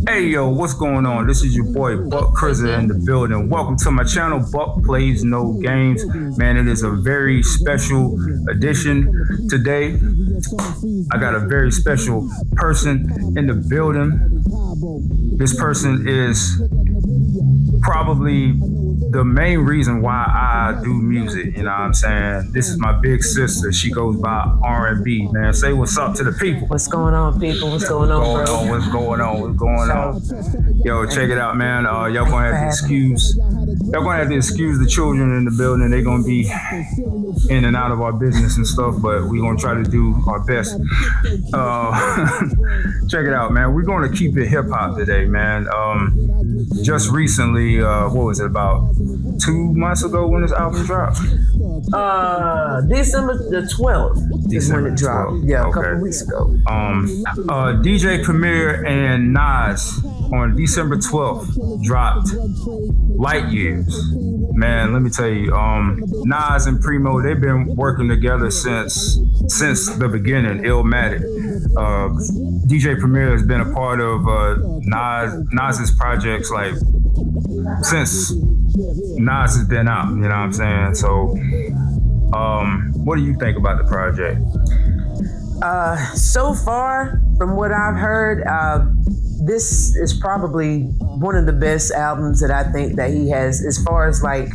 Hey yo, what's going on? This is your boy Buck Crizzer in the building. Welcome to my channel, Buck Plays No Games. Man, it is a very special edition today. I got a very special person in the building. This person is probably the main reason why I do music, you know what I'm saying? This is my big sister. She goes by R&B, man. Say what's up to the people. What's going on, people? What's going on, bro? What's going on? Yo, check it out, man. Y'all gonna have to excuse the children in the building. They're gonna be in and out of our business and stuff, but we're gonna try to do our best. Check it out, man. We're gonna keep it hip hop today, man. Just recently, what was it, about 2 months ago when this album dropped? December the 12th is when it dropped. Yeah, a couple weeks ago. DJ Premier and Nas on December 12th dropped Light Years. Man, let me tell you, Nas and Primo, they've been working together since the beginning, Illmatic. DJ Premier has been a part of Nas's projects like since Nas has been out, you know what I'm saying? So, what do you think about the project? So far, from what I've heard, this is probably one of the best albums that I think that he has, as far as like,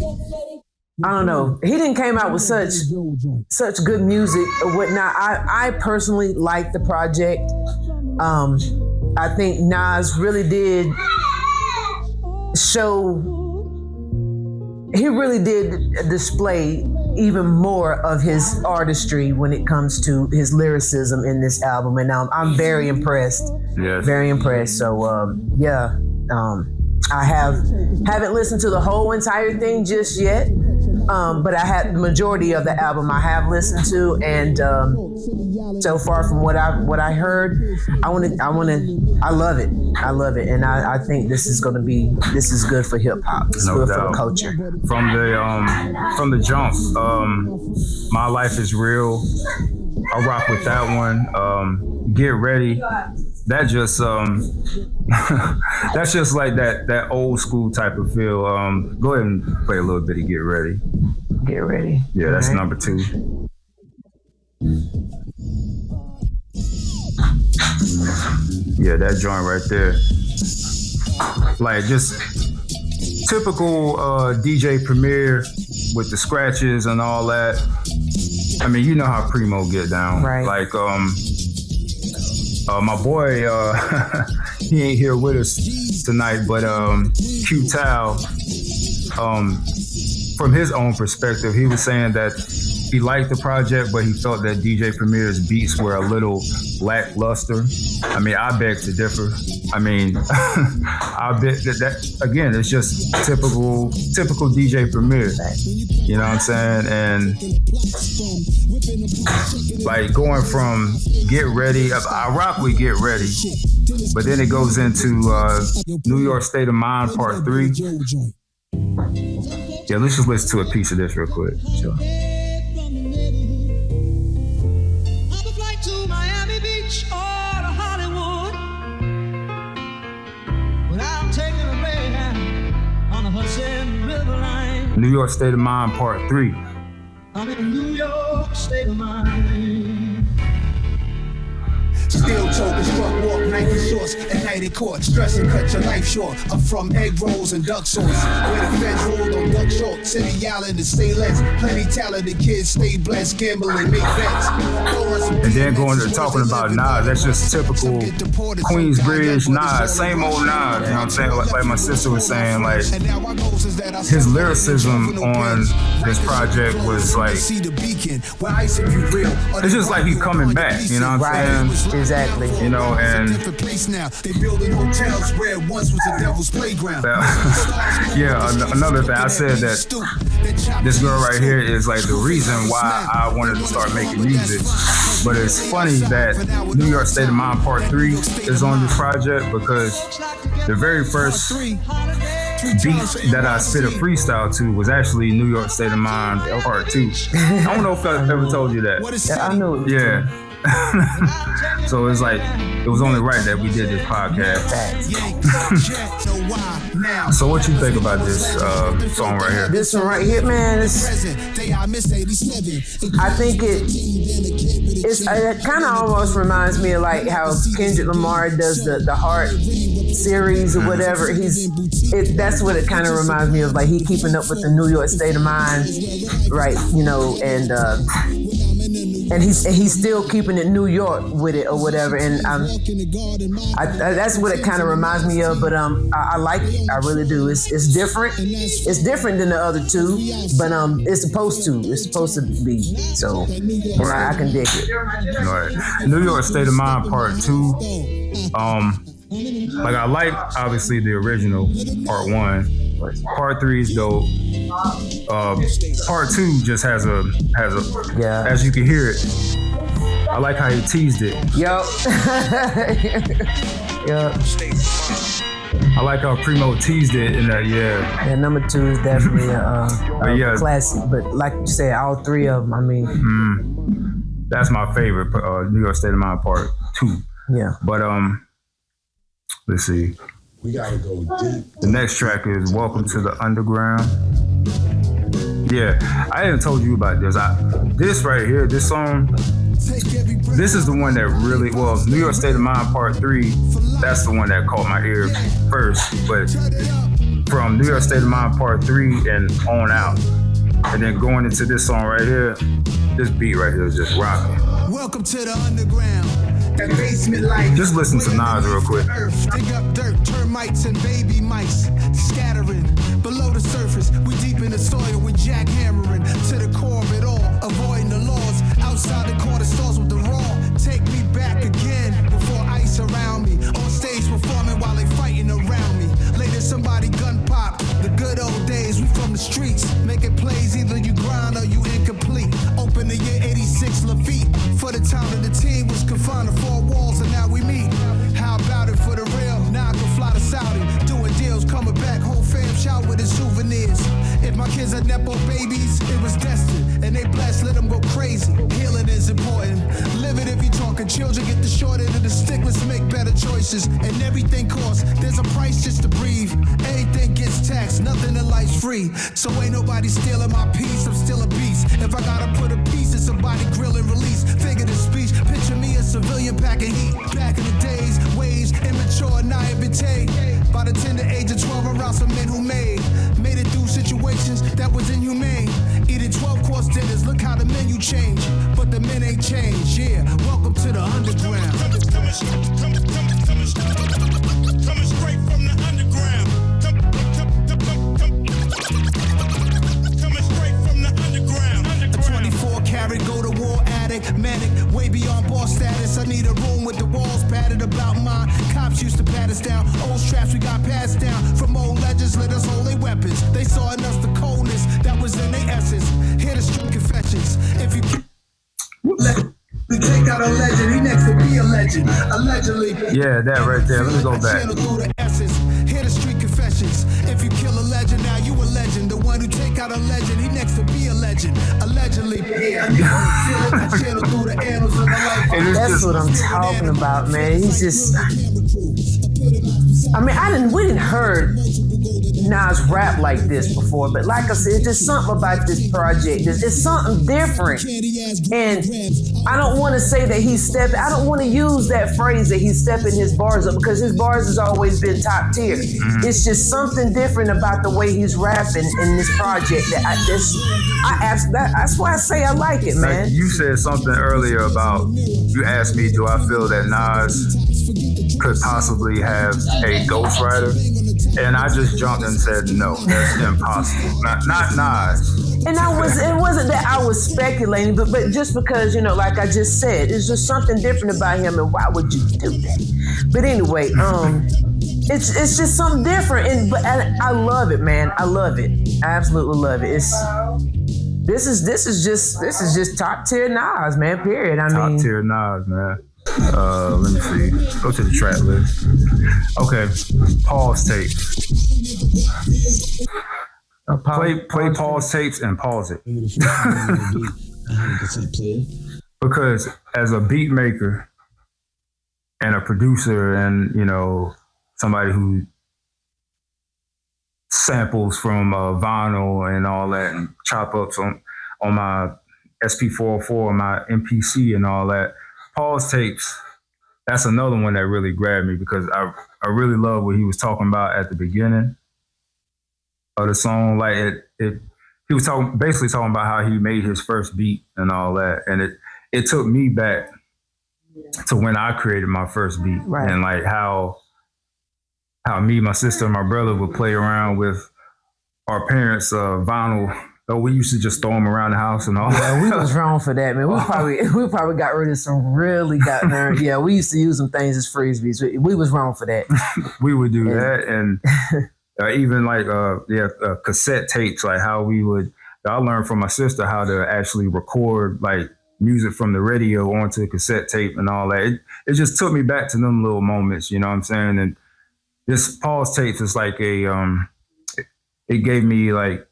I don't know. He didn't came out with such good music or whatnot. I personally like the project. I think Nas really did he really did display even more of his artistry when it comes to his lyricism in this album. And I'm very impressed. Yes. Very impressed. So, I haven't listened to the whole entire thing just yet. But I had the majority of the album I have listened to, and so far from what I heard, I love it. I love it, and I think this is good for hip hop. It's good for the culture. From the jump, My Life Is Real. I rock with that one. Get Ready. That just that's just like that old school type of feel. Go ahead and play a little bit of Get Ready. Get Ready. Yeah, that's number 2. Yeah, that joint right there. Like just typical DJ Premier with the scratches and all that. I mean, you know how Primo get down. Right. Like my boy, he ain't here with us tonight, but Q-Tal, from his own perspective, he was saying that he liked the project, but he felt that DJ Premier's beats were a little lackluster. I mean, I beg to differ. I mean, I bet that again, it's just typical DJ Premier. You know what I'm saying? And like going from Get Ready, I rock with Get Ready, but then it goes into New York State of Mind Part 3. Yeah, let's just listen to a piece of this real quick. Sure. New York State of Mind Part 3. I'm in New York State of Mind. Still choking, struck walk, Nike shorts, at night in court, stress and cut your life short. I'm from egg rolls and duck sauce, where the feds rolled on duck short. City Island and stay less, plenty talented kids, stay blessed, gambling, make bets. And then going to talking about Nas, that's just typical Queensbridge Nas, same old Nas, you know what I'm saying? Like my sister was saying, like his lyricism on this project was like, it's just like he's coming back, you know what I'm saying? Exactly. You know, and they building hotels where it once was a devil's playground. Yeah, another thing, I said that this girl right here is like the reason why I wanted to start making music. But it's funny that New York State of Mind Part 3 is on this project because the very first beat that I spit a freestyle to was actually New York State of Mind Part 2. I don't know if I ever told you that. Yeah, I know. Yeah. So it's like, it was only right that we did this podcast. So what you think about this song right here? This one right here, man, I think it kind of almost reminds me of like how Kendrick Lamar does the Heart series or whatever. That's what it kind of reminds me of. Like he keeping up with the New York state of mind, right? You know, and he's still keeping it New York with it or whatever. And that's what it kind of reminds me of. But I like it. I really do. It's different. It's different than the other two, but it's supposed to. It's supposed to be. So I can dig it. Right. New York State of Mind Part 2. Like I like obviously the original Part 1. Part 3 is dope. Part 2 just has a yeah. As you can hear it. I like how he teased it. Yup. Yup. I like how Primo teased it in that, yeah. Yeah, number 2 is definitely a classic. But like you said, all 3 of them, I mean. That's my favorite, New York State of Mind Part 2. Yeah. But let's see. We gotta go deep. The next track is Welcome to the Underground. Yeah, I haven't told you about this. This right here, this song, this is the one that really, well, New York State of Mind Part 3, that's the one that caught my ear first. But from New York State of Mind Part 3 and on out, and then going into this song right here, this beat right here is just rocking. Welcome to the underground. That basement life. Just listen to Nas real quick. Dig up dirt, termites and baby mice scattering below the surface. We deep in the soil with jackhammering to the core of it all, avoiding the laws. Outside the corner stores with the raw. Take me back again before ice around me. On stage performing while they fighting around me. Later somebody gun pop. The good old days, we from the streets. Making plays, either you grind or you incomplete. Open the year 86 Lafitte. For the time that the team was confined to 4 walls and now we meet. How about it for the real? Now I can fly to Saudi. Doing deals, coming back, whole fam shout with his souvenirs. If my kids are Nepo babies, it was destined. And they blessed, let them go crazy. Healing is important. Live it if you talking children, get the short end of the stick. Let's make better choices. And everything costs. There's a price just to breathe. Everything gets taxed, nothing in life's free. So ain't nobody stealing my peace, I'm still a beast. If I gotta put a piece in somebody grill and release, figure the speech, picture me a civilian packing heat. Back in the days, waves, immature, naivete. By the tender age of 12, around some men who made it through situations that was inhumane. Eating 12-course dinners, look how the menu changed. But the men ain't changed, yeah. Welcome to the underground. Coming straight from the underground. Coming straight from the underground. A 24 karat, go to war addict, manic, way beyond boss status. I need a room with the walls padded about mine. Cops used to pat us down. Old straps we got passed down from old legends. Let us hold their weapons. They saw in us the coldness that was in their essence. Hear the street confessions. If you we take out a legend, he next to be a legend. Allegedly. Yeah, that right there. Let me go back. Hear the street confessions. If you kill a legend, now you a legend. The one who take out a legend, he next to be a legend. Allegedly. That's what I'm talking about, man. He's just. I mean, we didn't heard Nas rap like this before, but like I said, it's just something about this project. It's something different. And I don't want to say that I don't want to use that phrase that he's stepping his bars up, because his bars has always been top tier. It's just something different about the way he's rapping in this project that's why I say I like it, man. Like you said something earlier about, you asked me, do I feel that Nas could possibly have a ghostwriter? And I just jumped and said, no, that's impossible. Not Nas. And it wasn't that I was speculating, but just because, like I just said, it's just something different about him, and why would you do that? But anyway, it's just something different, and I love it, man. I love it. I absolutely love it. This is just top tier Nas, man. Period. Top tier Nas, man. Let me see. Go to the track list. Okay, pause tapes. Play pause tapes and pause it. 100% player. because as a beat maker and a producer and, you know, somebody who samples from vinyl and all that and chop ups on my SP404, my MPC and all that, Paul's tapes, that's another one that really grabbed me because I really love what he was talking about at the beginning of the song. Like he was basically talking about how he made his first beat and all that. And it took me back to when I created my first beat. Right. And like how me, my sister, and my brother would play around with our parents' vinyl. We used to just throw them around the house and all. Yeah, we was wrong for that, man. We probably got rid of some really goddamn. Yeah, we used to use them things as frisbees. We was wrong for that. We would do that, and even like cassette tapes, like how we would. I learned from my sister how to actually record like music from the radio onto a cassette tape and all that. It just took me back to them little moments, you know what I'm saying? And this Paul's tapes is like it gave me like.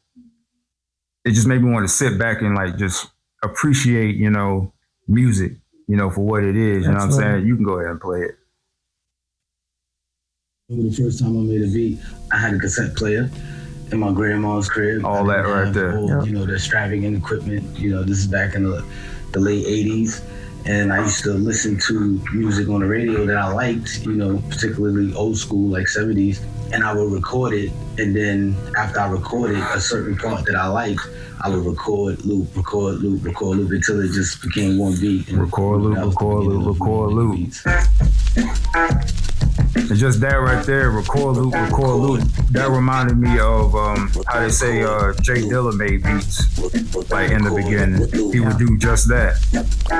It just made me want to sit back and like just appreciate, you know, music, you know, for what it is. You know what I'm saying? You can go ahead and play it. The first time I made a beat, I had a cassette player in my grandma's crib. All that right there. You know, the extravagant equipment. You know, this is back in the late 80s. And I used to listen to music on the radio that I liked, you know, particularly old school, like 70s. And I would record it. And then after I recorded a certain part that I liked, I would record, loop until it just became one beat. And record, loop. It's just that right there, record, loop. That reminded me of how they say Jay Dilla made beats, like in the beginning. He would do just that.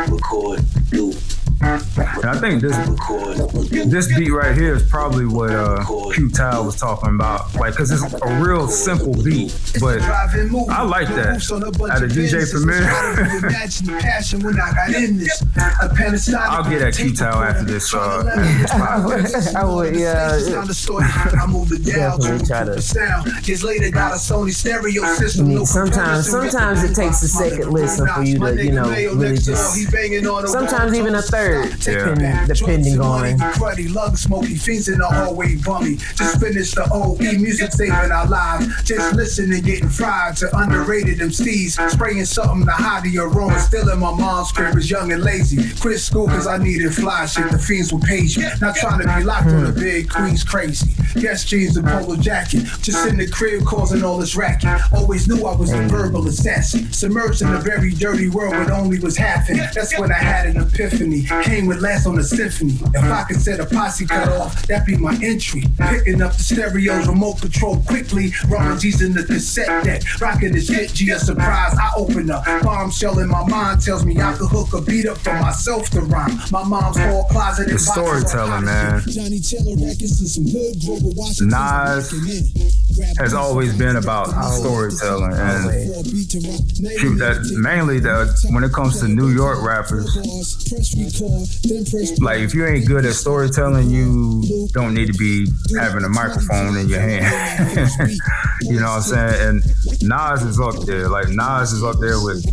Record, loop. And I think this beat right here is probably what Q-Tile was talking about, like, cause it's a real simple beat, but I like that. Out of DJ Premier. I'll get at Q-Tile after this podcast. I would, yeah. Definitely try to. Sometimes it takes a second listen for you to, you know, really just. Sometimes even a third. Depending on. Smoky fiends in the hallway bummy. Just finished the OE music saving our lives. Just listening, getting fried to underrated MCs. Spraying something to hide the aroma. Still in my mom's crib is young and lazy. Quit school cause I needed fly shit. The fiends will page me. Not trying to be locked on the big queen's crazy. Yes, jeans and polo jacket. Just in the crib causing all this racket. Always knew I was a verbal assassin. Submerged in a very dirty world when only was half in. That's when I had an epiphany. Came with last on the symphony. If I could set a posse cut off, that'd be my entry. Picking up the stereos, remote control quickly. Ron G's in the cassette deck. Rocking the shit, G a surprise. I open up. Bombshell in my mind tells me I could hook a beat up for myself to rhyme. My mom's whole closet. The storytelling, man. Nas has always been about storytelling, and shoot, that mainly when it comes to New York rappers, like if you ain't good at storytelling, you don't need to be having a microphone in your hand. You know what I'm saying? And Nas is up there. Like Nas is up there with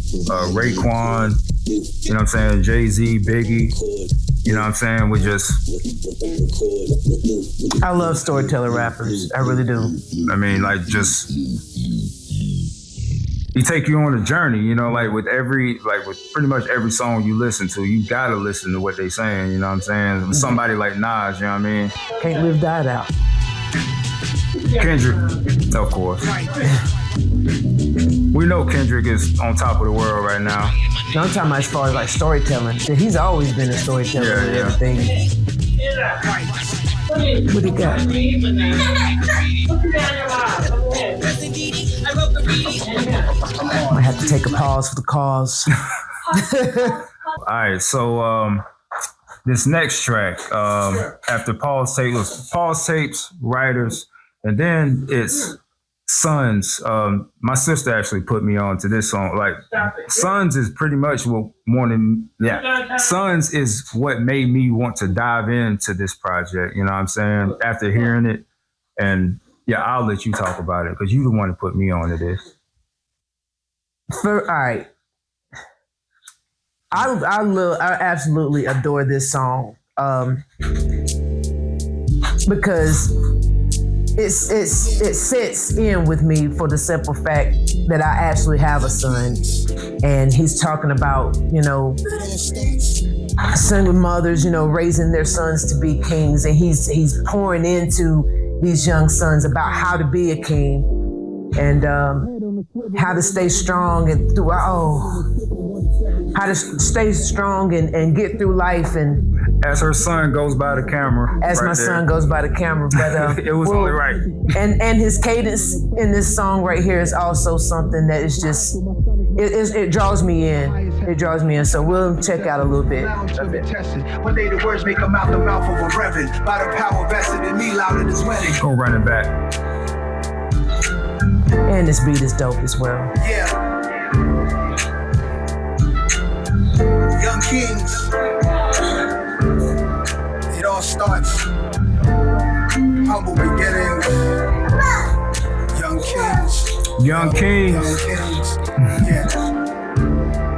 Raekwon, you know what I'm saying, Jay-Z, Biggie. You know what I'm saying? We just... I love storyteller rappers. I really do. I mean, like, just... He take you on a journey, you know, like with pretty much every song you listen to, you gotta listen to what they saying, you know what I'm saying? With somebody like Nas, you know what I mean? Can't live that out. Kendrick, of course. We know Kendrick is on top of the world right now. No, I'm talking about as far as like storytelling. He's always been a storyteller and everything. What do you got? Might have to take a pause for the cause. All right, so this next track, after Paul's tapes, writers, and then it's Sons. My sister actually put me on to this song. Like, Sons is pretty much Sons is what made me want to dive into this project. You know what I'm saying? After hearing it, and yeah, I'll let you talk about it because you the one to put me on to this. All right. I absolutely adore this song because it sits in with me for the simple fact that I actually have a son, and he's talking about, you know, single mothers, you know, raising their sons to be kings, and he's pouring into these young sons about how to be a king and how to stay strong and how to stay strong and get through life. And as her son goes by the camera. As right my there. Son goes by the camera. But it was only right. And his cadence in this song right here is also something that is just, it draws me in. It draws me in. So we'll check out a little bit of it. One day the words may come out the mouth of a reverend. By the power vested in me, loud in his wedding. Go run it back. And this beat is dope as well. Yeah. Young kings. It all starts. Humble beginnings. Young kings. Young kings. Young kings. Yeah.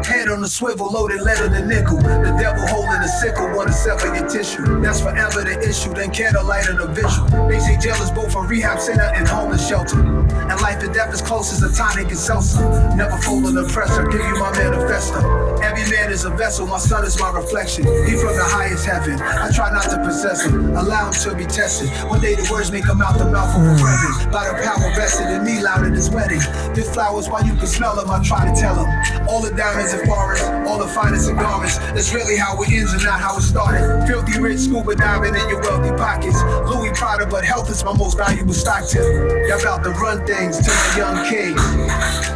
Head on the swivel, loaded lead in the nickel. The devil holding a sickle, wanna sever your tissue. That's forever the issue, then candlelight and a visual. They say jail is both a rehab center and homeless shelter. And life and death is close as a tonic and salsa. Never fold under pressure, give you my manifesto. Every man is a vessel, my son is my reflection. He from the highest heaven, I try not to possess him. Allow him to be tested. One day the words may come out the mouth of a reverend. By the power vested in me, loud at his wedding. Did flowers while you can smell them, I try to tell him. All the diamonds and forests, all the finest in garments. That's really how it ends and not how it started. Filthy rich scuba diving in your wealthy pockets. Louis Prada, but health is my most valuable stock tip. Y'all about to run things to my young kings.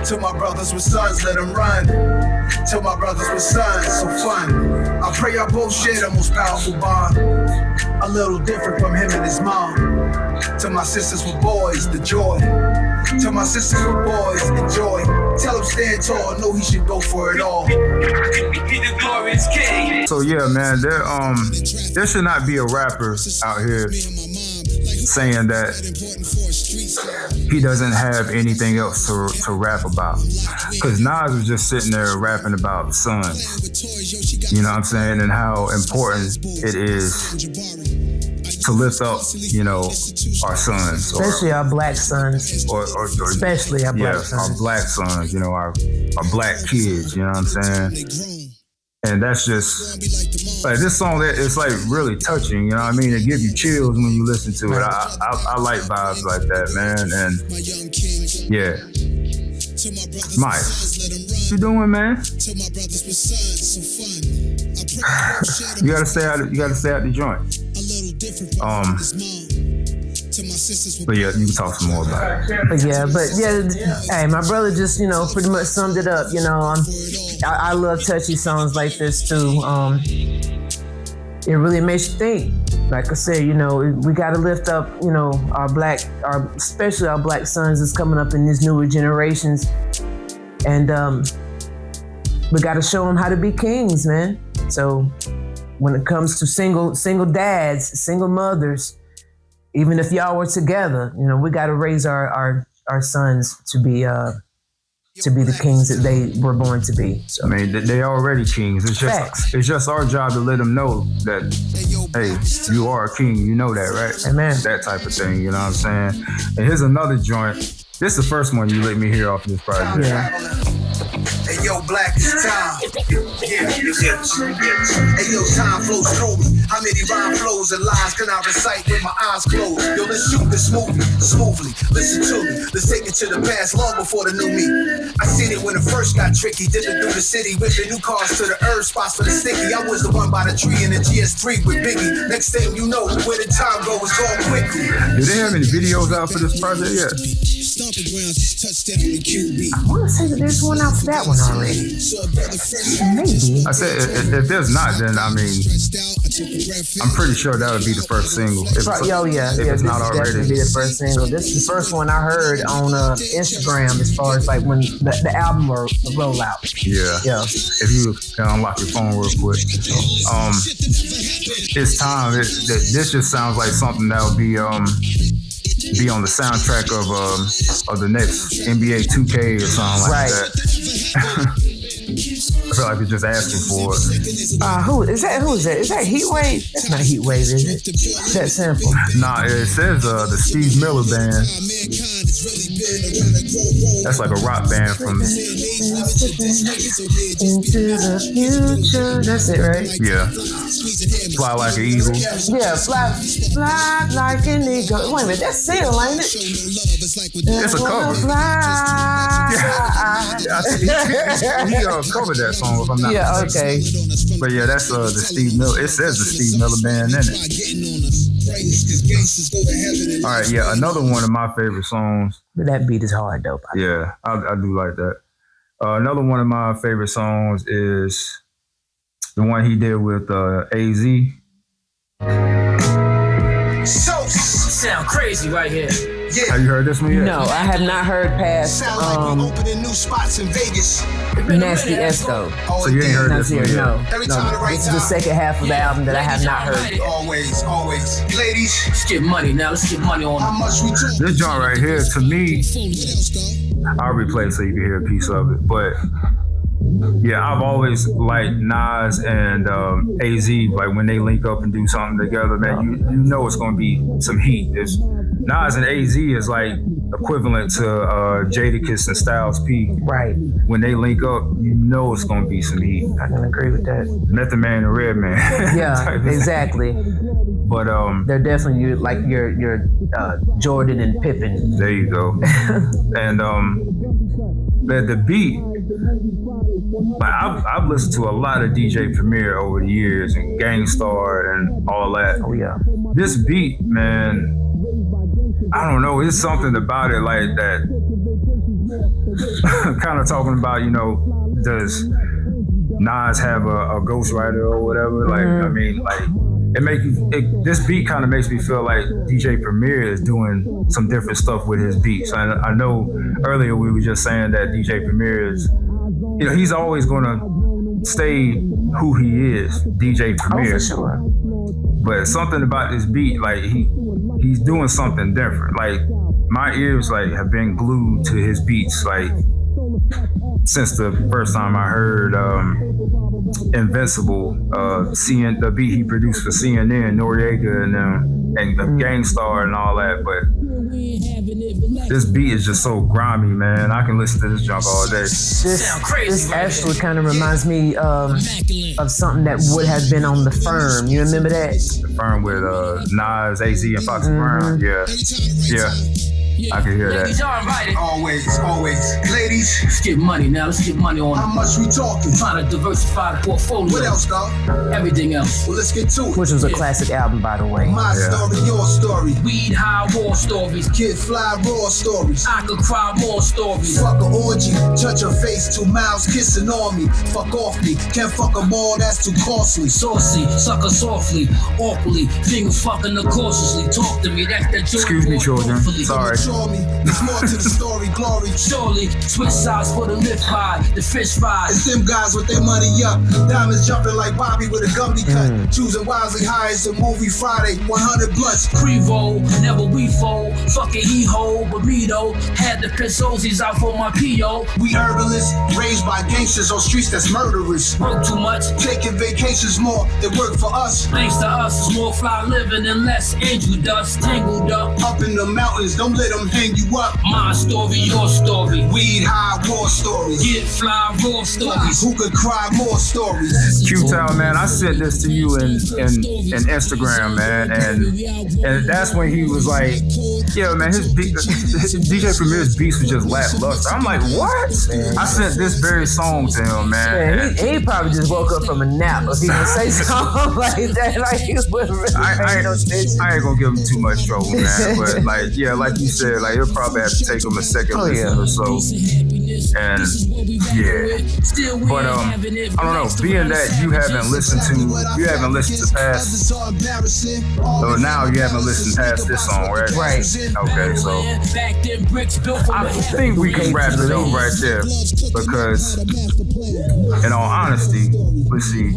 To my brothers with sons, let them run. To my brothers with sons, so fun. I pray y'all both share the most powerful bond. A little different from him and his mom. To my sisters with boys, the joy. To my sisters with boys, enjoy. Tell him stand tall, know he should go for it all. So yeah, man, there should not be a rapper out here saying that he doesn't have anything else to rap about. Because Nas was just sitting there rapping about sons. You know what I'm saying? And how important it is to lift up, you know, our sons. Especially our black sons. Or especially our black sons. Our black sons, you know, our black kids, you know what I'm saying? And that's just, like, this song, it's like really touching, you know what I mean? It gives you chills when you listen to it. I like vibes like that, man. And yeah. Mike, what you doing, man? You gotta stay out the joint. But yeah, you can talk some more about it. But yeah, hey, my brother just, you know, pretty much summed it up. You know, I love touchy songs like this too. It really makes you think. Like I said, you know, we got to lift up, you know, especially our black sons that's coming up in these newer generations, and we got to show them how to be kings, man. So when it comes to single dads, single mothers, even if y'all were together, you know, we got to raise our sons to be the kings that they were born to be. So. I mean, they already kings. It's just our job to let them know that, hey, you are a king. You know that, right? Amen. That type of thing. You know what I'm saying? And here's another joint. This is the first one you let me hear off this project. Yeah. Hey yo, black is time. Yeah. Hey yo, time flows through me. How many rhyme flows and lines can I recite with my eyes closed? Yo, let's shoot this movie smoothly. Listen to me. Let's take it to the past long before the new me. I seen it when it first got tricky. Dipping through the city, whipping new cars to the herb spots for the sticky. I was the one by the tree in the GS3 with Biggie. Next thing you know, where the time go is going quickly. Do they have any videos out for this project yet? I want to say that there's one out for that one already. Maybe. I said if there's not, then I mean, I'm pretty sure that would be the first single. If it's not already, be the first single. This is the first one I heard on Instagram as far as like when the album roll out. Yeah. If you can unlock your phone real quick, it's time. This just sounds like something that will be on the soundtrack of the next NBA 2K or something like that. feel like it's just asking for it. Who is that? Is that Heatwave? That's not Heatwave, is it? That sample. Nah, it says the Steve Miller Band. That's like a rock band from. Into the future. That's it, right? Yeah. Fly like an eagle. Yeah, fly like an eagle. Wait a minute, that's Seal, ain't it? It's a cover. He covered that song, if I'm not mistaken. Okay. But yeah, that's the Steve Miller. It says the Steve Miller Band in it. All right, yeah, another one of my favorite songs. That beat is hard, though. Yeah, I do like that. Another one of my favorite songs is the one he did with AZ. Sound crazy right here. Yeah. Have you heard this one yet? No, I have not heard past Sound like we opening new spots in Vegas. Nasty Esco. Oh, So you ain't heard Not this one here, yet? no. Every time the right This is the time. second half of the album that I have not heard. Always, always. Ladies, Let's get money now. Let's get money on. how much we talk? This joint right here, to me, I'll replay it so you can hear a piece of it. But yeah, I've always liked Nas and AZ. Like when they link up and do something together, man, you know it's gonna be some heat. Nas and AZ is like equivalent to Jadakiss and Styles P. Right. When they link up, you know it's gonna be some heat. I can agree with that. Method Man and Redman. Yeah, exactly. But They're definitely like your Jordan and Pippen. there you go. And the beat. Like I've listened to a lot of DJ Premier over the years and Gangstar and all that. Oh yeah. This beat, man, I don't know. It's something about it like that. Kind of talking about, does Nas have a ghostwriter or whatever? Like, I mean, like this beat kind of makes me feel like DJ Premier is doing some different stuff with his beats. I know earlier we were just saying that DJ Premier is, he's always gonna stay who he is, DJ Premier. Oh, for sure. But something about this beat, like he's doing something different. Like my ears like have been glued to his beats like since the first time I heard Invincible, the beat he produced for CNN, Noriega and Gangstar and all that. But this beat is just so grimy, man. I can listen to this junk all day. This actually kind of reminds me of something that would have been on The Firm. You remember that? The Firm with Nas, AZ, and Foxy Brown. Yeah. I can hear Ladies, that. y'all invited. Always, always. Ladies, Let's get money now. Let's get money on. how much we talking? Trying to diversify the portfolio. What else, dog? Everything else. Well, let's get to it. Which was a classic album, by the way. My story, your story. Weed, high, war stories. Kid fly, raw stories. I could cry more stories. Fuck a orgy, touch her face, 2 miles kissing on me. Fuck off me, can't fuck them all, that's too costly. Saucy, sucker softly, awkwardly, finger fucking her cautiously. Talk to me, that's the joy. Excuse me, children. Sorry. Mature me, there's more to the story, glory. Surely, switch sides for the lift ride, the fish fries. It's them guys with their money up. Diamonds jumping like Bobby with a gummy cut. Choosing wisely high, it's a movie Friday. 100 blunts. Pre-roll, never we fold. Fucking he hold, but me though. Had the piss Ozies out for my P.O. We herbalists, raised by gangsters on streets that's murderous. Work too much, Taking vacations more than work for us. thanks to us, it's more fly living and less angel dust. Tangled up, Up in the mountains, don't let them hang you up. my story, your story. Weed high, war stories. Get fly, raw stories. Who could cry more stories? Q-Town, man, I sent this to you in Instagram, man, and that's when he was like, yeah, man, his DJ Premier's beats was just lackluster. I'm like, what? I sent this very song to him, man. Yeah, he probably just woke up from a nap if he would say something like that. Like he was really I ain't gonna give him too much trouble, man. But like you said, like he'll probably have to take him a second listen or so. And yeah, but I don't know. Being that you haven't listened to past, so now you haven't listened past this song, right? Right. Okay, so I think we can wrap it up right there because, in all honesty, let's see.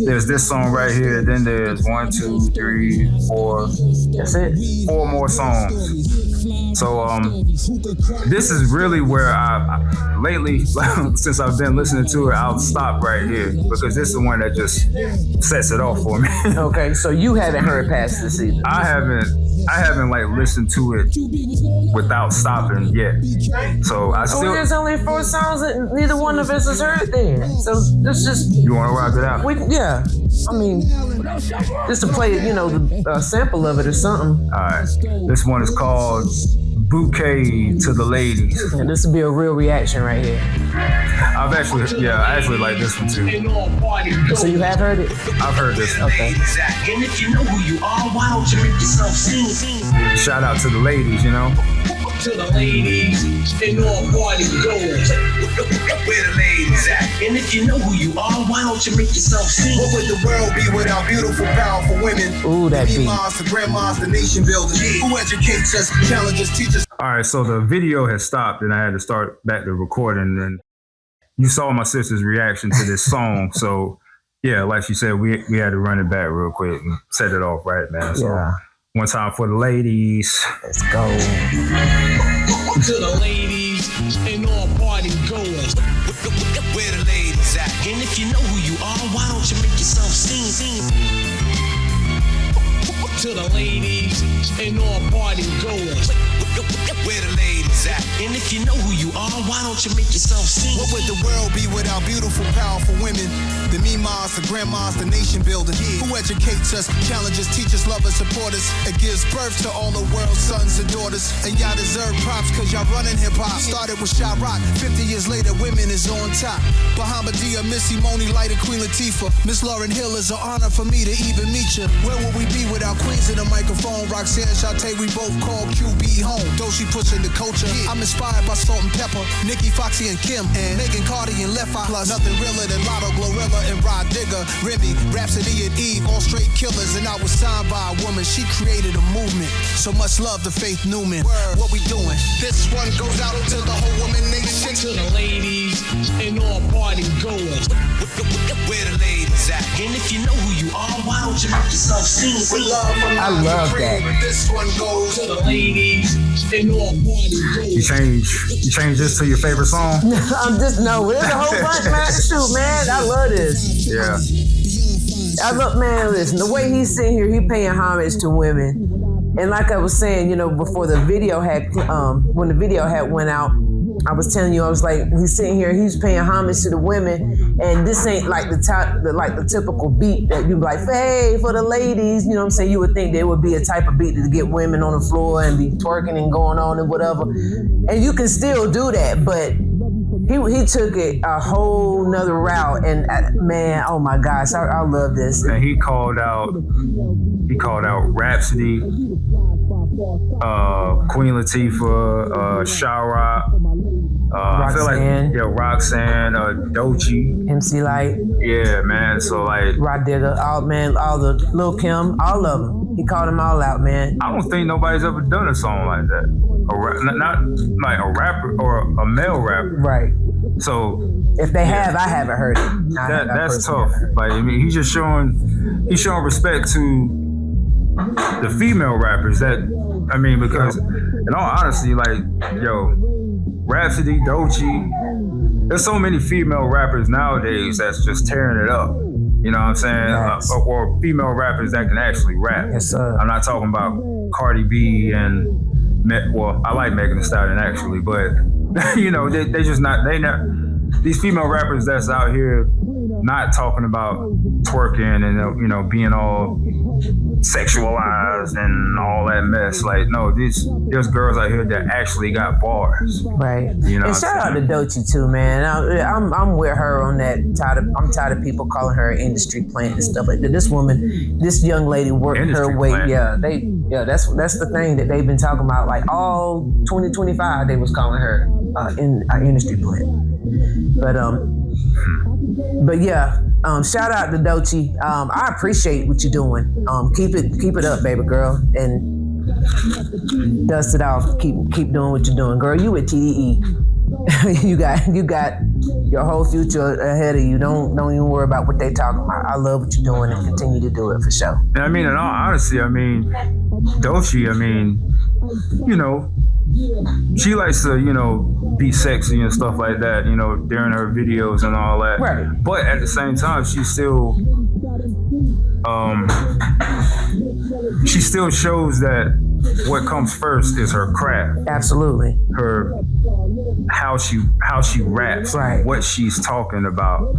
There's this song right here. Then there's 1, 2, 3, 4. That's it. 4 more songs. So this is really where I lately, since I've been listening to it, I'll stop right here because this is the one that just sets it off for me. Okay, so you haven't heard past this either. I haven't like listened to it without stopping yet. So I still. There's only 4 songs that neither one of us has heard then. So let's just. You want to rock it out? Yeah. I mean, just to play it, the sample of it or something. All right. This one is called Bouquet to the Ladies. And this would be a real reaction right here. I actually like this one too. So you have heard it? I've heard this. Okay. And if you know who you are, why don't you make yourself seen? Shout out to the ladies, To the ladies and all party goers. Where the ladies at? And if you know who you are, why don't you make yourself seen? What would the world be without beautiful, powerful women? Ooh, that beat. Moms, the grandmas, the nation builders. Who educates us, challenges, teaches. All right, so the video has stopped and I had to start back the recording. And you saw my sister's reaction to this song. So, yeah, like she said, we had to run it back real quick and set it off right, man. So, one time for the ladies. Let's go. To the ladies and all party goers. Where the ladies at? And if you know who you are, why don't you make yourself seen? To the ladies and all party goers. Where the ladies at? And if you know who you are, why don't you make yourself seen? What would the world be without beautiful, powerful women? The memas, the grandmas, the nation builders. Who educates us, challenges, teachers, love us, support us. It gives birth to all the world's sons and daughters. And y'all deserve props cause y'all running hip hop. Started with Shot Rock, 50 years later, women is on top. Bahamadia, Missy, Moni, Light, and Queen Latifah. Miss Lauryn Hill is an honor for me to even meet you. Where would we be without queens in the microphone? Roxanne, Shantae, we both call QB home. Doshi pushing the culture. I'm inspired by Salt and Pepper, Nikki, Foxy, and Kim, and Megan Cardi and Left Eye. Plus, nothing realer than Lotto, Glorilla, and Rod Digger, Remy, Rhapsody, and Eve, all straight killers. And I was signed by a woman. She created a movement. So much love to Faith Newman. Word. What we doing? This one goes out to the whole woman nation. To the ladies and all party goers. Where the ladies at? And if you know who you are, why don't you make yourself seen? I love that. This one goes To the ladies and all party goers. You change this to your favorite song? There's a whole bunch, man. Shoot, man, I love this. Yeah. Listen, the way he's sitting here, he paying homage to women. And like I was saying, before the video when the video had went out, I was telling you, I was like, he's sitting here, he's paying homage to the women, and this ain't like the typical beat that you be like, hey, for the ladies, you know what I'm saying? You would think there would be a type of beat to get women on the floor and be twerking and going on and whatever. And you can still do that, but he took it a whole nother route, and man, oh my gosh, I love this. And he called out Rhapsody, Queen Latifah, Sha-Rock, I feel like Roxanne, Doechii, MC Light, yeah, man. So like Rod Digger, all the Lil Kim, all of them. He called them all out, man. I don't think nobody's ever done a song like that. Not like a rapper or a male rapper. Right. So if they have, I haven't heard it. That's tough. Like he's just showing respect to the female rappers. Because in all honesty, Rhapsody, Doechii, there's so many female rappers nowadays that's just tearing it up. You know what I'm saying? Yes. Or female rappers that can actually rap. Yes, sir. I'm not talking about Cardi B and I like Megan Thee Stallion actually, but they just not these female rappers that's out here not talking about twerking and being all sexualized and all that mess. Like, no, there's girls out here that actually got bars. Right. And shout out to Doechii too, man. I'm with her on that. I'm tired of people calling her an industry plant and stuff like that. This young lady worked her way. Plant. That's the thing that they've been talking about. Like all 2025, they was calling her in an industry plant. But yeah, shout out to Doechii. I appreciate what you're doing. Keep it up, baby girl, and dust it off. Keep doing what you're doing, girl. You at TDE. you got your whole future ahead of you. Don't even worry about what they talking about. I love what you're doing and continue to do it for sure. And in all honesty, Doechii, she likes to, you know, be sexy and stuff like that, you know, during her videos and all that. Right. But at the same time, she still shows that what comes first is her craft. Absolutely. Her how she raps, right. What she's talking about.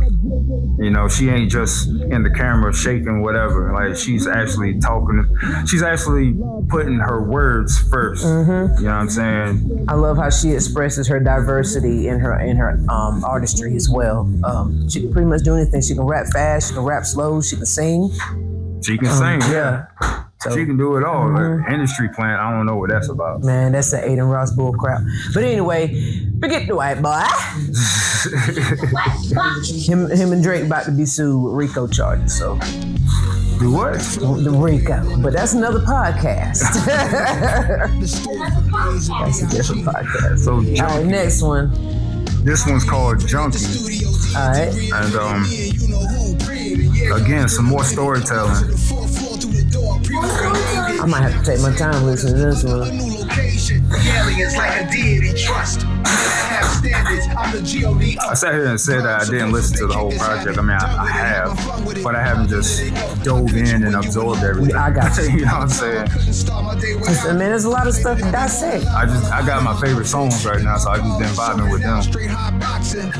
You know, she ain't just in the camera shaking whatever. Like she's actually talking. She's actually putting her words first. Mm-hmm. You know what I'm saying? I love how she expresses her diversity in her artistry as well. She can pretty much do anything. She can rap fast. She can rap slow. She can sing. She can sing. Yeah. So, she can do it all. Mm-hmm. Like, industry plant, I don't know what that's about. Man, that's the Aiden Ross bull crap. But anyway, forget the white boy. him and Drake about to be sued with RICO charges. So do what? The RICO. But that's another podcast. That's a different podcast. So all right, next one. This one's called Junkie. All right. And again, some more storytelling. I might have to take my time listening to this one. I sat here and said that I didn't listen to the whole project. I mean, I have, but I haven't just dove in and absorbed everything. I got you. You know what I'm saying? Man, there's a lot of stuff to dissect. I got my favorite songs right now, so I just been vibing with them.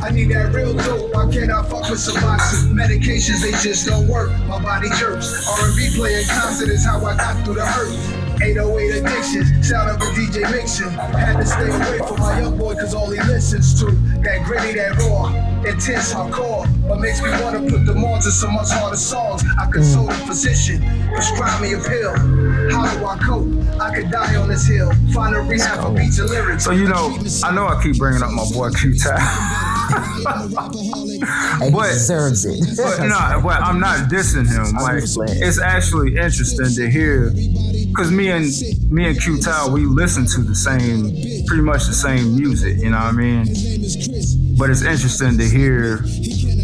I need that real dope. I cannot fuck with some boxing. Medications, they just don't work. My body jerks. R&B playing concert is how I got through the hurt. 808 addiction, sound of a DJ mixing. Had to stay away from my young boy cause all he listens to that gritty, that raw, intense, hardcore. What makes me wanna put them on to some much harder songs. I consult a physician, prescribe me a pill. How do I cope? I could die on this hill. Find a rehab for beats and lyrics. So you know I keep bringing up my boy Q-Tap. He deserves it. but I'm not dissing him. Like it's actually interesting to hear, because me and Q-Tao, we listen to pretty much the same music. You know what I mean? But it's interesting to hear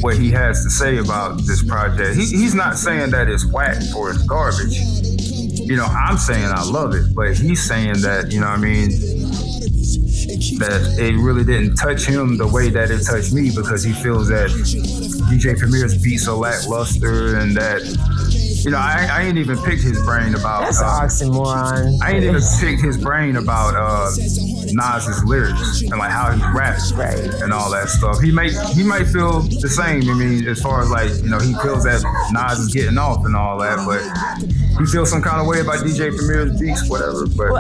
what he has to say about this project. He's not saying that it's whack or it's garbage. You know, I'm saying I love it, but he's saying that, you know what I mean, that it really didn't touch him the way that it touched me, because he feels that DJ Premier's beats are lackluster and that, you know, I ain't even picked his brain about... That's an oxymoron. I ain't even picked his brain about Nas's lyrics and like how he raps and all that stuff. He might feel the same. I mean, as far as like, you know, he feels that Nas is getting off and all that, but he feels some kind of way about DJ Premier's beats, whatever. But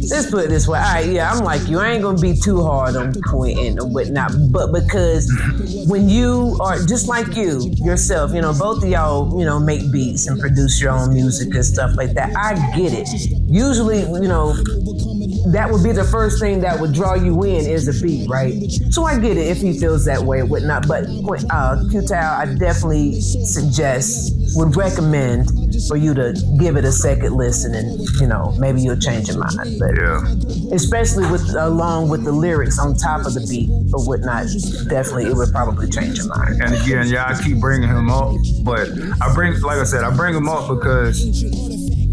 let's put it this way. All right, yeah, I'm like you. I ain't gonna be too hard on Quentin and whatnot, but because when you are just like you yourself, you know, both of y'all, you know, make beats and produce your own music and stuff like that. I get it. Usually, you know, that would be the first thing that would draw you in is a beat, right? So I get it if he feels that way and whatnot. But Q-Tao, I definitely would recommend for you to give it a second listen, and you know, maybe you'll change your mind. But especially along with the lyrics on top of the beat or whatnot, definitely it would probably change your mind. And again, I keep bringing him up, but I bring him up because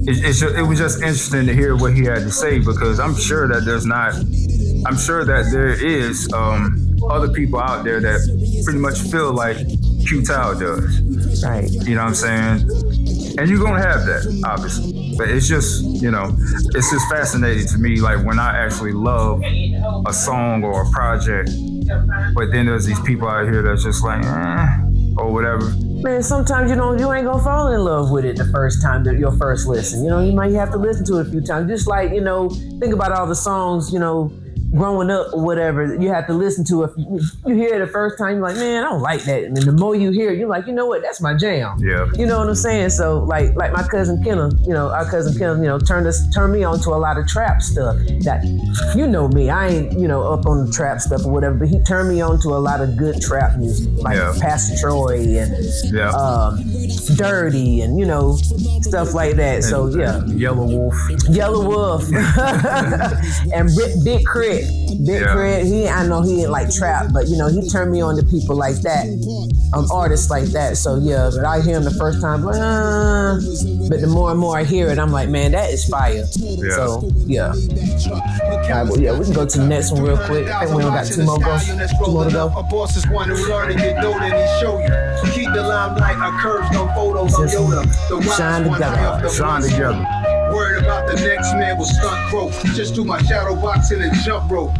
it was just interesting to hear what he had to say, because I'm sure that there is other people out there that pretty much feel like Q-Tao does. Right. You know what I'm saying? And you're gonna have that, obviously. But it's just, you know, it's just fascinating to me, like when I actually love a song or a project, but then there's these people out here that's just like, or whatever. Man, sometimes you ain't gonna fall in love with it the first time, your first listen. You know, you might have to listen to it a few times. Just like, you know, think about all the songs, you know, growing up or whatever, you have to listen to it. You hear it the first time, you're like, man, I don't like that. And then the more you hear it, you're like, you know what, that's my jam. Yeah. You know what I'm saying? So like my cousin Kenneth, you know, our cousin Kenneth, you know, turned me on to a lot of trap stuff. That, you know me, I ain't, you know, up on the trap stuff or whatever, but he turned me on to a lot of good trap music, like Pastor Troy and Dirty and, you know, stuff like that. So yeah. Yellow Wolf. And Big Crit. Crit. Big Crit, I know he ain't like trap, but you know, he turned me on to people like that, artists like that. So yeah, but I hear him the first time, but the more and more I hear it, I'm like, man, that is fire. Yeah. So yeah. All right, well, yeah, we can go to the next one real quick. I think we only got two more to go. A boss is one who learn to get dough, then he show you. Keep the limelight, our curves, no photos of Yoda. The Shine together. Shine together. Worried about the next man with stunt growth. Just do my shadow boxing and jump rope.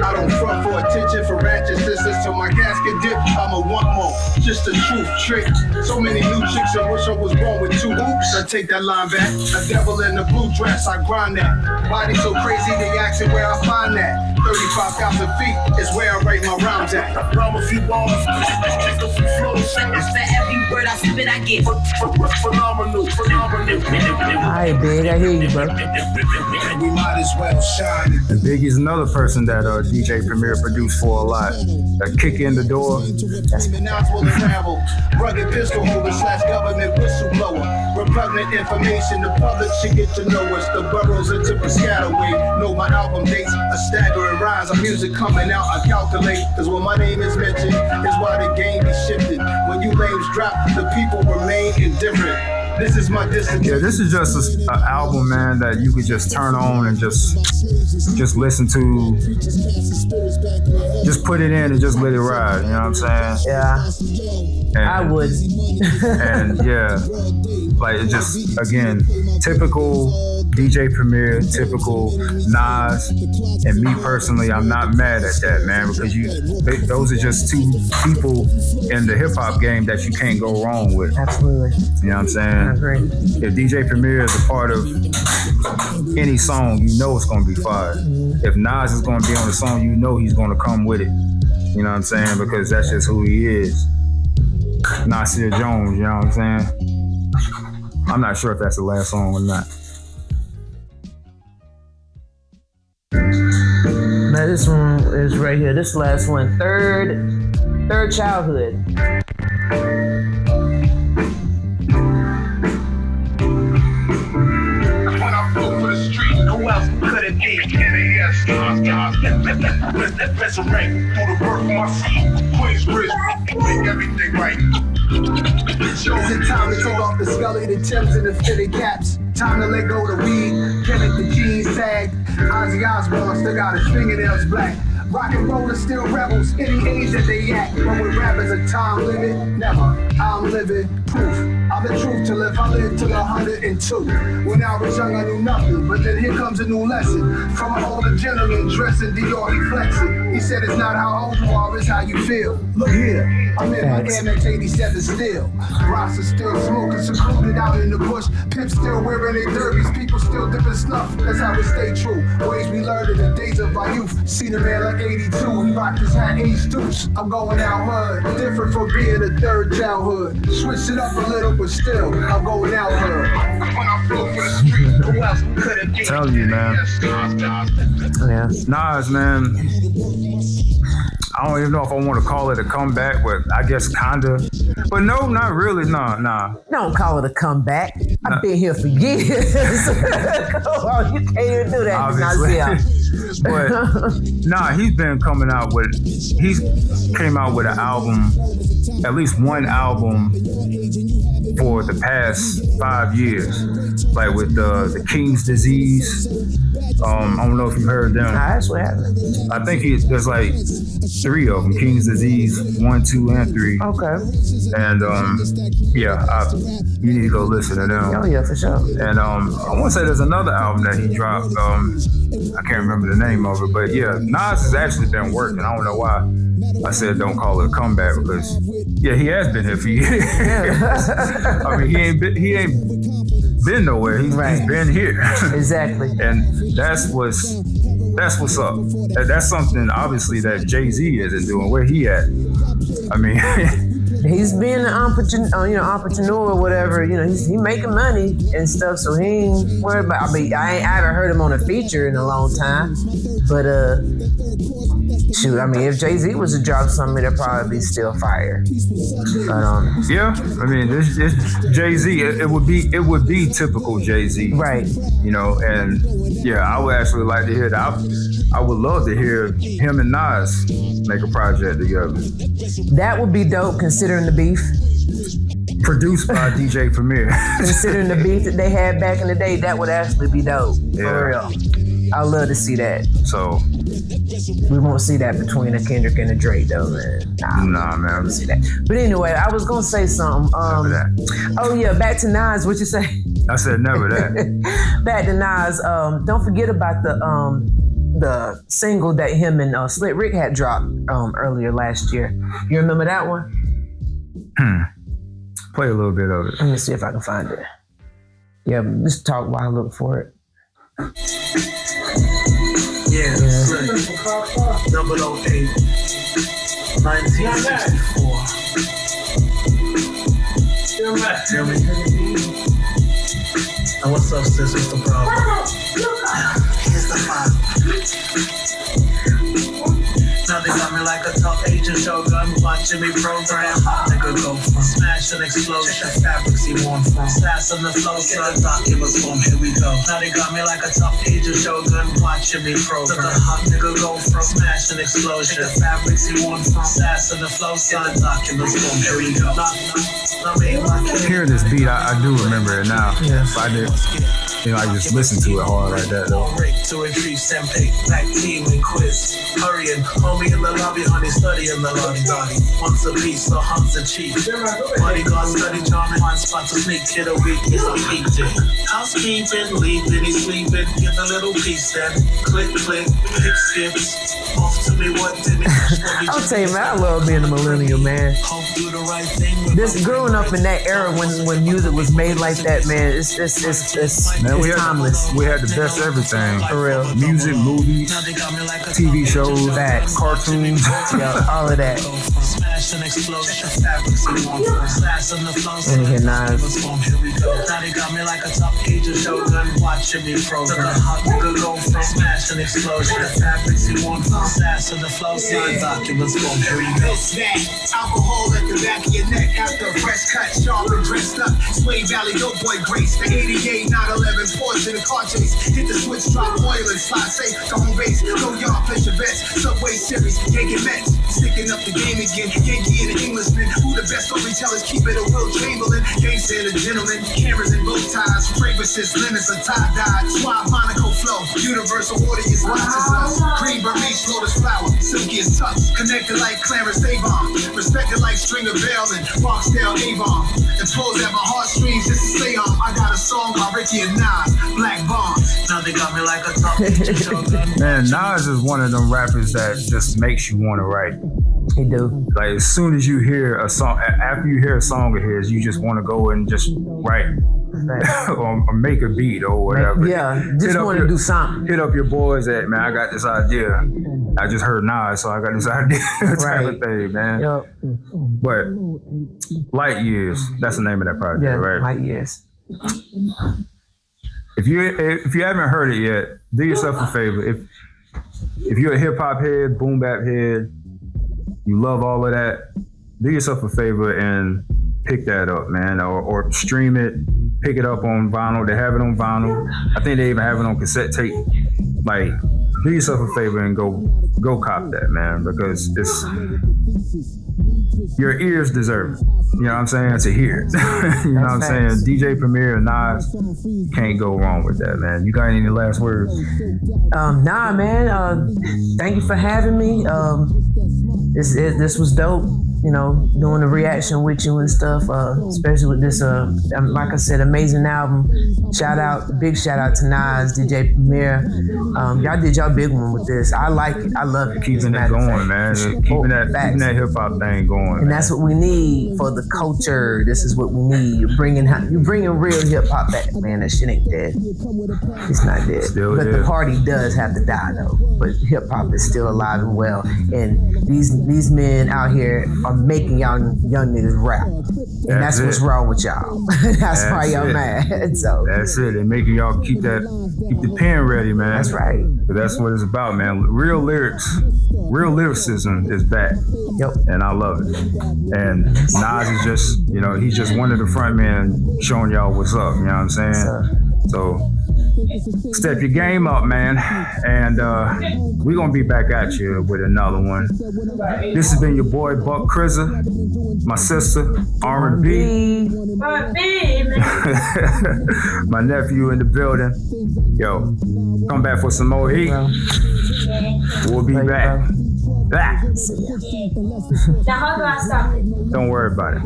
I don't front for attention, for ratchet sisters. Till my casket dip, I'ma want more. Just a truth trick. So many new chicks, I wish I was born with two hoops. I take that line back. A devil in the blue dress, I grind that. Body so crazy, they asking where I find that. 35,000 feet is where I write my rhymes at. Rhyme a few bars, just a few flows. It's that every word I spit, I get phenomenal. Alright, big, I hear you, bro. We might as well shine. And Biggie's another person that DJ Premier produced for a lot. That kick in the door. Rugged pistol holder / government whistleblower. Repugnant information, the public should get to know us. The boroughs into Piscataway. Know my album dates, a staggering rise of music coming out. I calculate, cause when my name is mentioned, is why the game be shifted. When you lames drop, the people remain indifferent. This is my distance. Yeah, this is just an album, man, that you could just turn on and just listen to. Just put it in and just let it ride. You know what I'm saying? Yeah, and, I would. And yeah, like it just, again, typical DJ Premier, typical Nas, and me personally, I'm not mad at that, man, because those are just two people in the hip hop game that you can't go wrong with. Absolutely. You know what I'm saying? I agree. If DJ Premier is a part of any song, you know it's gonna be fire. If Nas is gonna be on the song, you know he's gonna come with it. You know what I'm saying? Because that's just who he is. Nasir Jones, you know what I'm saying? I'm not sure if that's the last song or not. Now this one is right here. This last one, third childhood. When I flew for the street, who else could it be? NAS, let's resurrect through the birth of my seed. Queensbridge, make everything right. Chosen time to take off the Scully, the Timbs, and the fitted caps. Time to let go the weed, Kenneth the jeans tag. Ozzy Osbourne still got his fingernails black. Rock and roll is still rebels, any age that they act. But with rap is a time limit, never. I'm living proof. I'm the truth till if I live till 102. When I was young, I knew nothing, but then here comes a new lesson. From an older gentleman dressing Dior, he flexing. He said it's not how old you are, it's how you feel. Look here, I'm in my MX 87 still. Rasta still smoking, secluded out in the bush. Pimps still wearing their derbies, people still dipping snuff. That's how we stay true. Ways we learned in the days of our youth. Seen a man like 82, he rocked his hat and he stoops. I'm going out hood, different from being a third childhood. Switch it up a little, but still, I'm going out hood. When I flew for the street, who else could it be? Tell you, man. Yeah. Nas, man. I don't even know if I want to call it a comeback, but I guess kinda. But no, not really. Nah. Don't call it a comeback. I've been here for years. Come on, you can't even do that. Obviously. But nah, he's been coming out with. He came out with an album, at least one album, for the past 5 years, like with the King's Disease. I don't know if you've heard them. That's what happened. I think there's like 3 of them: King's Disease 1, 2, and 3. Okay. And you need to go listen to them. Oh yeah, for sure. And I want to say there's another album that he dropped. I can't remember the name of it, but yeah, Nas has actually been working. I don't know why I said don't call it a comeback, because yeah, he has been here for years. I mean, he ain't been nowhere. He's been here. Exactly. And that's what's up. That's something obviously that Jay-Z isn't doing. Where he at? I mean, he's being an entrepreneur or whatever. You know, he making money and stuff, so he ain't worried about. I mean, I haven't heard him on a feature in a long time, but shoot, I mean, if Jay-Z was to drop something, it'd probably be still fire. But, yeah, I mean, it's Jay-Z. It would be typical Jay-Z, right? You know, and yeah, I would actually like to hear that. I would love to hear him and Nas make a project together. That would be dope, considering the beef. Produced by DJ Premier. Considering the beef that they had back in the day, that would actually be dope. For real. I'd love to see that. So we won't see that between a Kendrick and a Drake, though, man. Nah, man. I don't see that. But anyway, I was gonna say something. Never that. Oh yeah, back to Nas. What you say? I said never that. Back to Nas. Don't forget about the single that him and Slick Rick had dropped earlier last year. You remember that one? Play a little bit of it. Let me see if I can find it. Yeah, just talk while I look for it. Yeah, Slick. 008, 1964. Tell me. Now what's up, sis? What's the problem? Here's the file. Now they got me like a tough agent shogun, watching me program. Nigga go from smash and explosion, fabrics he worn from sass on the flow, son. Documents from here we go. Now they got me like a tough agent shogun, watching me program. The hot nigga go from smash and explosion, fabrics he worn from sass on the flow, son. Documents from here we go. Hearing this beat, I do remember it now. Yes. I did. You know, I just listen to it hard like that, though. To increase champagne, black team and quiz. Hurrying, homie in the lobby, honey, study in the lobby. Once a piece, so hunts a cheap. Bodyguard study, charming, find spot to sneak, kid a week is a peak day. Housekeeping, leaving, he's sleeping, give a little piece then. Click, click, pick skips. Off to me, what did it? I'll tell you, man, I love being a millennial, man. This growing up in that era when music was made like that, man, it's timeless. We had the best everything. For real. Music, movies, TV shows, facts, cartoons, yeah, all of that. And here Nas. Now they got me like a top agent shogun, watching me program. The hot nigga go from smash and explosion. The fabrics he want from sass and the flow sign documents from here we go. Alcohol at the back of your neck after a fresh cut, sharp and dressed up. Sway Valley, yo boy Grace. The 88, 911, Porsche in the car chase. Hit the switch, drop oil and slide safe to home base. No yard, place your bets. Subway series, Yankee Mets. Sticking up the game again. Yankee and the Englishman. Who the best storytellers? Keep it a Will Chamberlain. Gangsta and a gentleman. Cameras and bow ties. Fragrances, lemons, and tie-dye. Suave Monaco flow. Universal audience watches us. Green Burmese, lotus flower. Silky as touch. Connected like Clarence Avon. Respected like Stringer Bell and Barksdale Avon. And pulls at my heartstrings just to stay on. I got a song by Ricky and Nas. Black Bonds. Now they got me like a top agent shogun. Man, Nas is one of them rappers that just makes you want to write. He do. Like as soon as you hear a song, after you hear a song of his, you just want to go and just write or make a beat or whatever. Yeah, just want to do something. Hit up your boys that, man, I got this idea. I just heard Nas, so I got this idea type of thing, man. Yep. But Light Years, that's the name of that project, right? Light Years. If you haven't heard it yet, do yourself a favor. If you're a hip hop head, boom bap head, you love all of that, do yourself a favor and pick that up, man, or stream it, pick it up on vinyl. They have it on vinyl. I think they even have it on cassette tape. Like, do yourself a favor and go cop that, man, because it's your ears deserve it. You know what I'm saying? To hear it. You know what I'm saying? DJ Premier and Nas, can't go wrong with that, man. You got any last words? Nah, man. Thank you for having me. This was dope. You know, doing the reaction with you and stuff, especially with this, like I said, amazing album. Big shout out to Nas, DJ Premier. Y'all did y'all big one with this. I like it. I love it. Keeping it going, man. Keeping that hip hop thing going. And that's what we need for the culture. This is what we need. You're bringing real hip hop back, man. That shit ain't dead. It's not dead. But the party does have to die though. But hip hop is still alive and well. And these men out here are making y'all young niggas rap. And that's what's wrong with y'all. That's why y'all mad. So that's it. They're making y'all keep the pen ready, man. That's right. But that's what it's about, man. Real lyricism is back. Yep. And I love it. And Nas is just, he's just one of the front men showing y'all what's up. You know what I'm saying? So step your game up, man. And we're going to be back at you with another one. This has been your boy, Buck Krizza, my sister, R&B. My nephew in the building. Yo, come back for some more heat. We'll be back. Now, how do I stop it? Don't worry about it.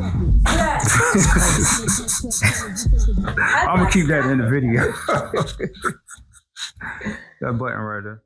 I'm going to keep that in the video. That button right there.